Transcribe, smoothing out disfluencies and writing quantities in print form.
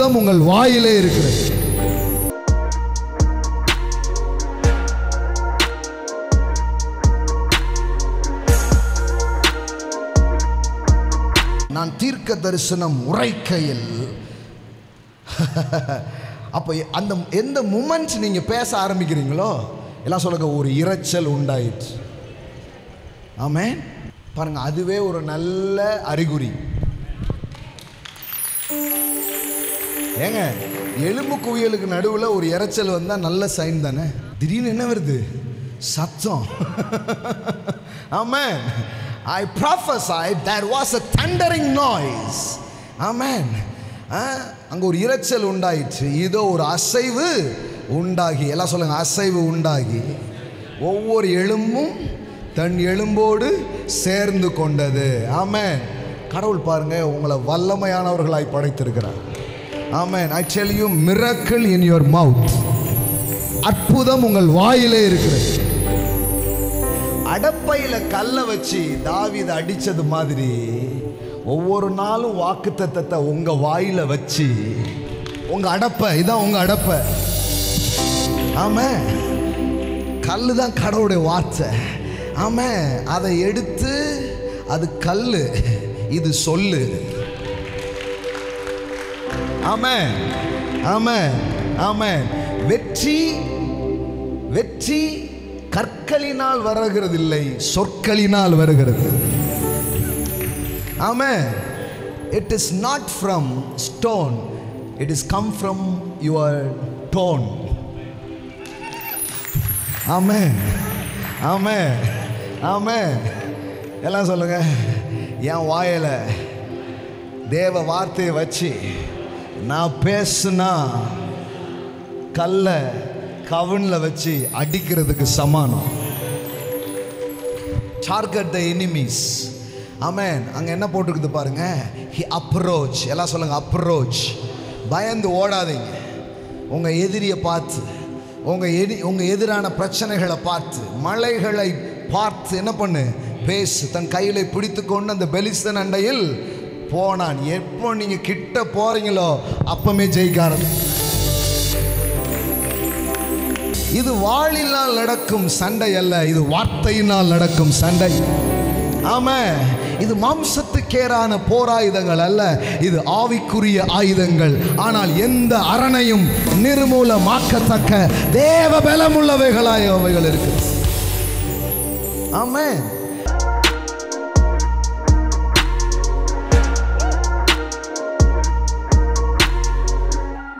அற்புதம் உங்கள் வாயிலே இருக்கிறது. நான் தீர்க்க தரிசனம் உரைக்கையில் அப்போ அந்த எந்த மூமெண்ட் நீங்க பேச ஆரம்பிக்கிறீங்களோ எல்லாம் சொல்லுங்க, ஒரு இரைச்சல் உண்டாயிற்று. ஆமென். பாருங்க, அதுவே ஒரு நல்ல அறிகுறி. ஏங்க, எலும்பு குவியலுக்கு நடுவில் ஒரு இரைச்சல் வந்தால் நல்ல சைன் தானே. திடீர்னு என்ன வருது? சத்தம். ஆமென். I prophesied there was a thundering noise. Amen. அங்க ஒரு இரைச்சல் உண்டாயிற்று. இதோ ஒரு அசைவு உண்டாகி, எல்லாம் சொல்லுங்க, அசைவு உண்டாகி ஒவ்வொரு எலும்பும் தன் எலும்போடு சேர்ந்து கொண்டது. ஆமென். கடவுள் பாருங்க உங்களை வல்லமையானவர்களாய் படைத்திருக்கிறார். ஆமென். I tell you, miracle in your mouth. அற்புதம் உங்கள் வாயிலே இருக்கிறது. அடப்பையில கல்லை வச்சு தாவீது அடிச்சது மாதிரி ஒவ்வொரு நாளும் வாக்குத்தத்தத்தை உங்க வாயில வச்சு, உங்க அடப்பை இதான் உங்க அடப்பை. ஆமா, கல்லு தான் கடவுளுடைய வார்த்தை. ஆமா, அதை எடுத்து அது கல்லு, இது சொல்லு. ஆமா ஆமா ஆமா. வெற்றி வெற்றி கற்களினால் வருகிறது இல்லை, சொற்களினால் வருகிறது. Amen. It is not from stone, it is come from your tone. Amen. Amen. Amen. எல்லாம் சொல்லுங்க, என் வாயில தேவ வார்த்தையை வச்சு நான் பேசுனா கல்ல கவன்ல வச்சு அடிக்கிறதுக்கு சமானம். Target the enemies. Amen. அங்க என்ன போட்டுருக்குது பாருங்க, he approach. எல்லாம் சொல்லுங்க, approach. பயந்து ஓடாதீங்க. உங்க எதிரியை பார்த்து, உங்க எதிரான பிரச்சனைகளை பார்த்து, மலைகளை பார்த்து என்ன பண்ணு, பேசு. தன் கையில பிடித்து கொண்டு அந்த பெலிஸ்தன் அண்டையில் போனான். எப்போ நீங்க கிட்ட போறீங்களோ அப்பமே ஜெயிக்காரன். இது வாளினால் நடக்கும் சண்டை அல்ல, இது வார்த்தையினால் நடக்கும் சண்டை. ஆமா, இது மாம்சத்துக்கேரான போராயுதங்கள் அல்ல, இது ஆவிக்குரிய ஆயுதங்கள். ஆனால் எந்த அரணையும் நிர்மூலமாக்கத்தக்க தேவ பலமுள்ளவைகளாய் அவைகள் இருக்கு. ஆமென்.